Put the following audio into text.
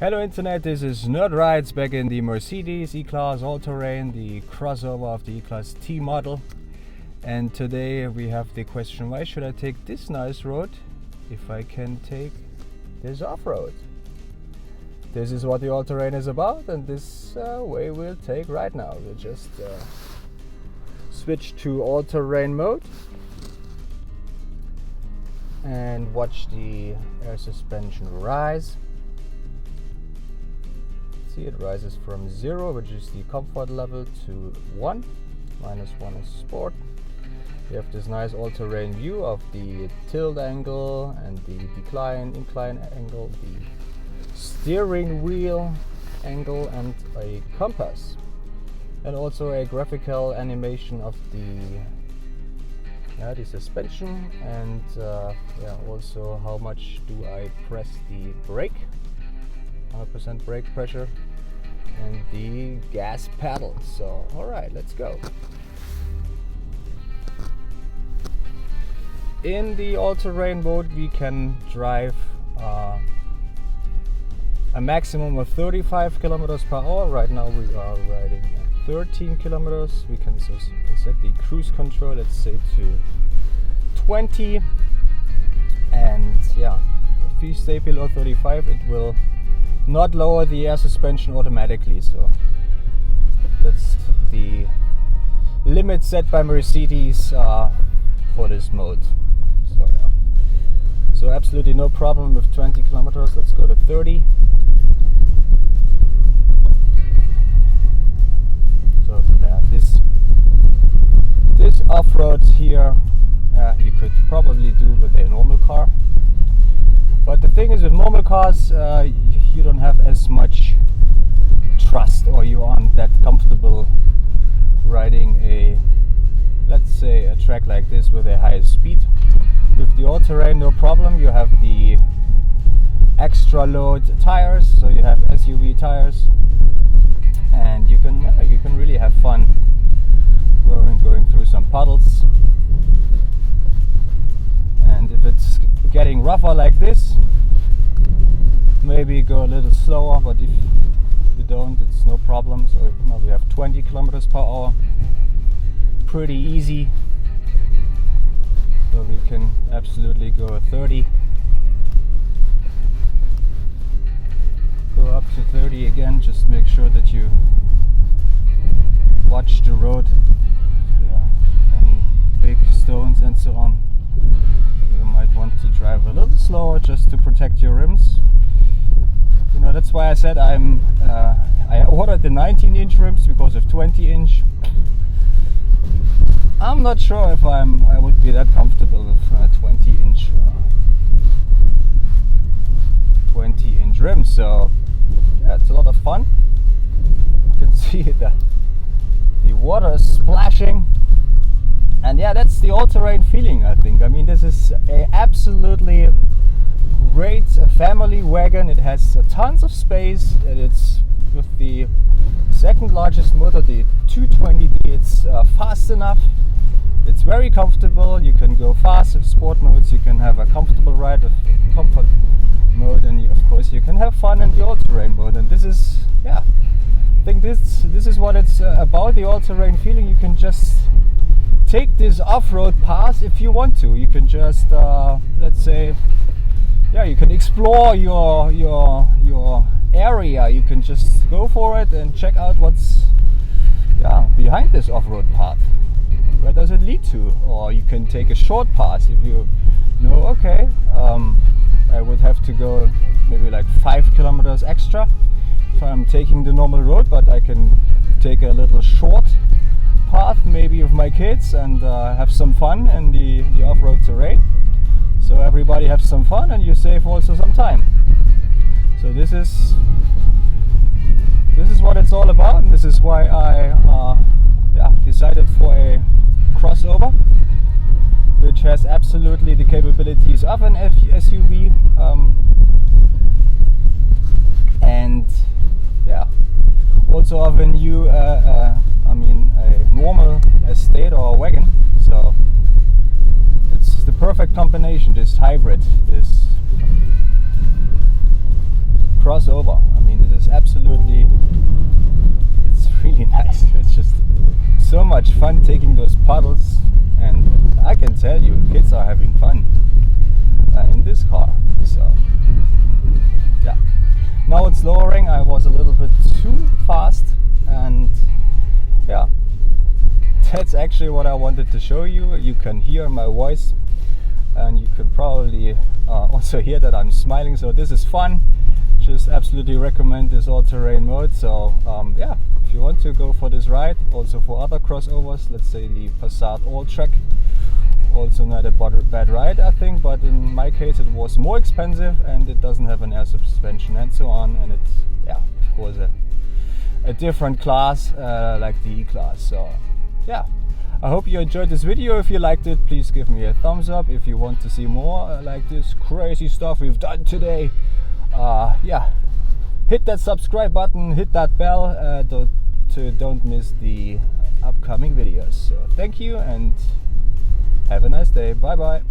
Hello Internet, this is Nerd Rides back in the Mercedes E-Class All-Terrain, the crossover of the E-Class T-model. And today we have the question, why should I take this nice road if I can take this off-road? This is what the All-Terrain is about, and this way we'll take right now. We'll just switch to All-Terrain mode and watch the air suspension rise. See, it rises from 0, which is the comfort level, to 1. -1 is sport. You have this nice all-terrain view of the tilt angle and the incline angle, the steering wheel angle, and a compass, and also a graphical animation of the suspension, and also how much do I press the brake, 100% brake pressure, and the gas pedal. So alright, let's go. In the all-terrain mode we can drive a maximum of 35 kilometers per hour. Right now we are riding at 13 kilometers. We can set the cruise control, let's say, to 20, and if you stay below 35 it will not lower the air suspension automatically, so that's the limit set by Mercedes for this mode. So absolutely no problem with 20 kilometers. Let's go to 30. So this off-road here you could probably do with a normal car. But the thing is, with normal cars, you don't have as much trust, or you aren't that comfortable riding let's say, a track like this with a high speed. With the all-terrain, no problem. You have the extra load tires, so you have SUV tires, and you can really have fun going through some puddles. And if it's getting rougher like this, maybe go a little slower, but if you don't, it's no problem. So now we have 20 kilometers per hour, pretty easy. So we can absolutely go at 30, go up to 30 again. Just make sure that you watch the road, if there are any big stones and so on. You might want to drive a little slower just to protect your rims. You know, that's why I said I ordered the 19-inch rims, because of 20-inch. I'm not sure if I would be that comfortable with 20-inch rims. So yeah, it's a lot of fun. You can see the water is splashing. And yeah, that's the all-terrain feeling, I think. I mean, this is a absolutely great family wagon. It has tons of space, and it's with the second largest motor, the 220D. It's fast enough. It's very comfortable. You can go fast with sport modes. You can have a comfortable ride with comfort mode, and of course you can have fun in the all-terrain mode. And this is, I think this is what it's about, the all-terrain feeling. You can just take this off-road path if you want to. You can just let's say, you can explore your area. You can just go for it and check out what's behind this off-road path. Where does it lead to? Or you can take a short path if you know, okay, I would have to go maybe like 5 kilometers extra if I'm taking the normal road, but I can take a little short path maybe with my kids and have some fun in the off-road terrain. So everybody has some fun, and you save also some time. So this is what it's all about, and this is why I decided for a crossover, which has absolutely the capabilities of an SUV, and also of a new, a normal estate or wagon. So it's the perfect combination, this hybrid, this crossover. fun taking those puddles, and I can tell you, kids are having fun in this car. So yeah, now it's lowering. I was a little bit too fast, and yeah, that's actually what I wanted to show you. You can hear my voice, and you can probably also hear that I'm smiling, so this is fun. Just absolutely recommend this all-terrain mode. So yeah, if you want to go for this ride, also for other crossovers, let's say the Passat All-Track, also not a bad ride, I think, but in my case it was more expensive and it doesn't have an air suspension and so on, and it's, yeah, of course a different class, like the E-Class. So yeah, I hope you enjoyed this video. If you liked it, please give me a thumbs up. If you want to see more like this crazy stuff we've done today, yeah, hit that subscribe button, hit that bell, don't miss the upcoming videos. So thank you and have a nice day. Bye bye.